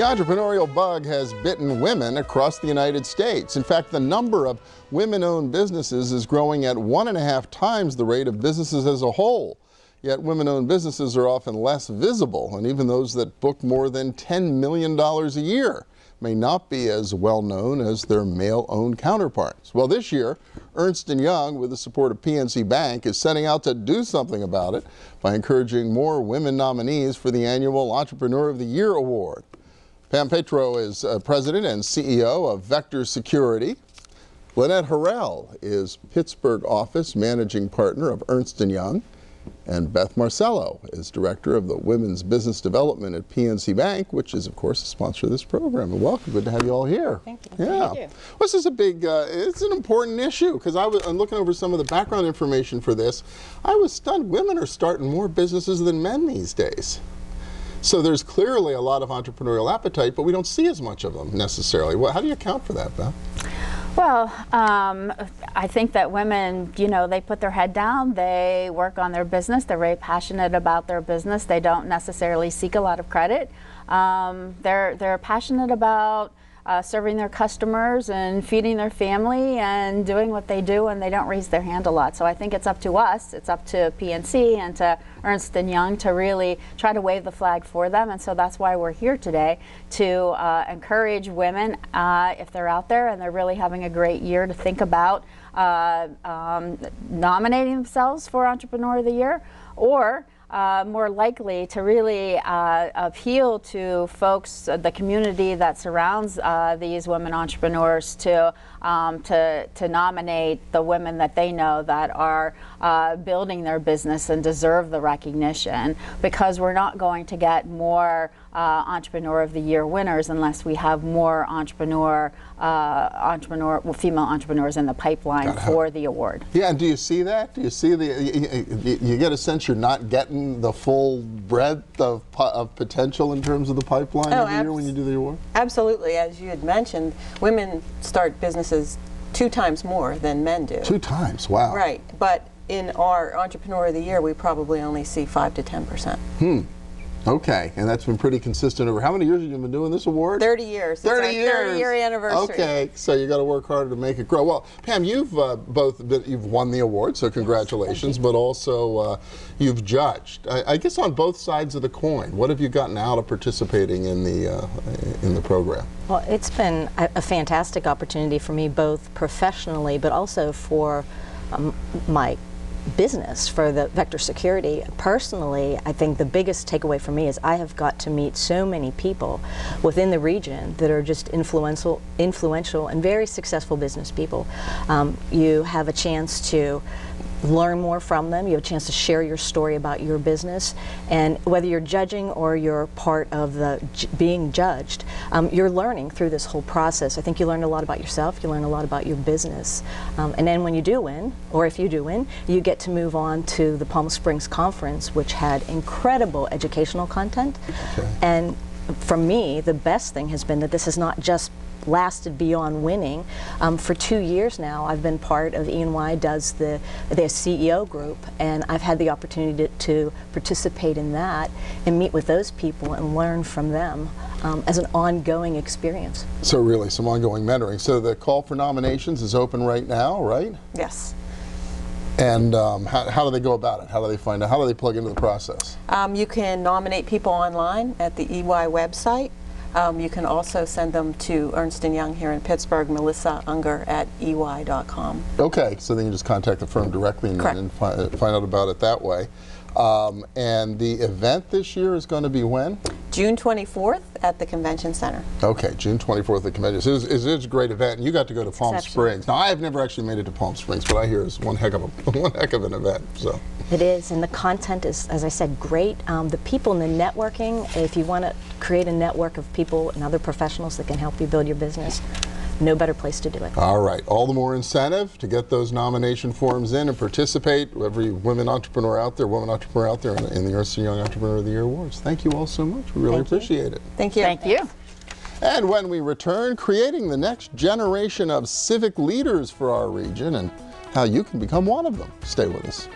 The entrepreneurial bug has bitten women across the United States. In fact, the number of women-owned businesses is growing at 1.5 times the rate of businesses as a whole. Yet women-owned businesses are often less visible, and even those that book more than $10 million a year may not be as well known as their male-owned counterparts. Well, this year, Ernst and Young, with the support of PNC Bank, is setting out to do something about it by encouraging more women nominees for the annual Entrepreneur of the Year Award. Pam Petro is president and CEO of Vector Security. Lynette Horrell is Pittsburgh office managing partner of Ernst and Young. And Beth Marcello is director of the Women's Business Development at PNC Bank, which is, of course, a sponsor of this program. And welcome. Good to have you all here. Thank you. Yeah. Thank you. Well, this is a big, it's an important issue because I'm looking over some of the background information for this. I was stunned. Women are starting more businesses than men these days. So there's clearly a lot of entrepreneurial appetite, but we don't see as much of them necessarily. Well, how do you account for that, Beth? Well, I think that women, you know, they put their head down, they work on their business, they're very passionate about their business, they don't necessarily seek a lot of credit. They're passionate about serving their customers and feeding their family and doing what they do, and they don't raise their hand a lot. So I think it's up to us, it's up to PNC and to Ernst and Young to really try to wave the flag for them, and so that's why we're here today, to encourage women, if they're out there and they're really having a great year, to think about nominating themselves for Entrepreneur of the Year, or more likely to really appeal to folks, the community that surrounds these women entrepreneurs, to nominate the women that they know that are building their business and deserve the recognition, because we're not going to get more Entrepreneur of the Year winners unless we have more female entrepreneurs in the pipeline for the award. Yeah, and do you see that? Do you see you get a sense you're not getting the full breadth of potential in terms of the pipeline every year when you do the award? Absolutely. As you had mentioned, women start businesses 2 times more than men do. 2 times, wow. Right, but in our Entrepreneur of the Year, we probably only see 5 to 10%. Okay, and that's been pretty consistent over how many years have you been doing this award? 30 years. 30 it's years. 30-year anniversary. Okay, so you got to work harder to make it grow. Well, Pam, you've you've won the award, so congratulations. Yes, but also you've judged. I guess on both sides of the coin. What have you gotten out of participating in the program? Well, it's been a fantastic opportunity for me, both professionally, but also for my business, for the Vector Security. Personally, I think the biggest takeaway for me is I have got to meet so many people within the region that are just influential and very successful business people. You have a chance to learn more from them, you have a chance to share your story about your business, and whether you're judging or you're part of the being judged, you're learning through this whole process. I think you learn a lot about yourself, you learn a lot about your business, and then when you do win, or if you do win, you get to move on to the Palm Springs Conference, which had incredible educational content. Okay. And for me, the best thing has been that this has not just lasted beyond winning. For 2 years now, I've been part of E&Y does their CEO group, and I've had the opportunity to participate in that and meet with those people and learn from them as an ongoing experience. So really, some ongoing mentoring. So the call for nominations is open right now, right? Yes. And how do they go about it? How do they find out? How do they plug into the process? You can nominate people online at the EY website. You can also send them to Ernst and Young here in Pittsburgh, Melissa Unger at ey.com. Okay, so then you just contact the firm directly and find out about it that way. And the event this year is going to be when? June 24th at the Convention Center. Okay, June 24th at the Convention Center. It's a great event, and you got to go to Palm Springs. Now, I have never actually made it to Palm Springs, but I hear it's one heck of an event. So it is, and the content is, as I said, great. The people and the networking, if you want to create a network of people and other professionals that can help you build your business, no better place to do it. All right, all the more incentive to get those nomination forms in and participate. Every woman entrepreneur out there in the Ernst & Young Entrepreneur of the Year Awards. Thank you all so much. We really appreciate it. Thank you. Thank you. And when we return, creating the next generation of civic leaders for our region and how you can become one of them. Stay with us.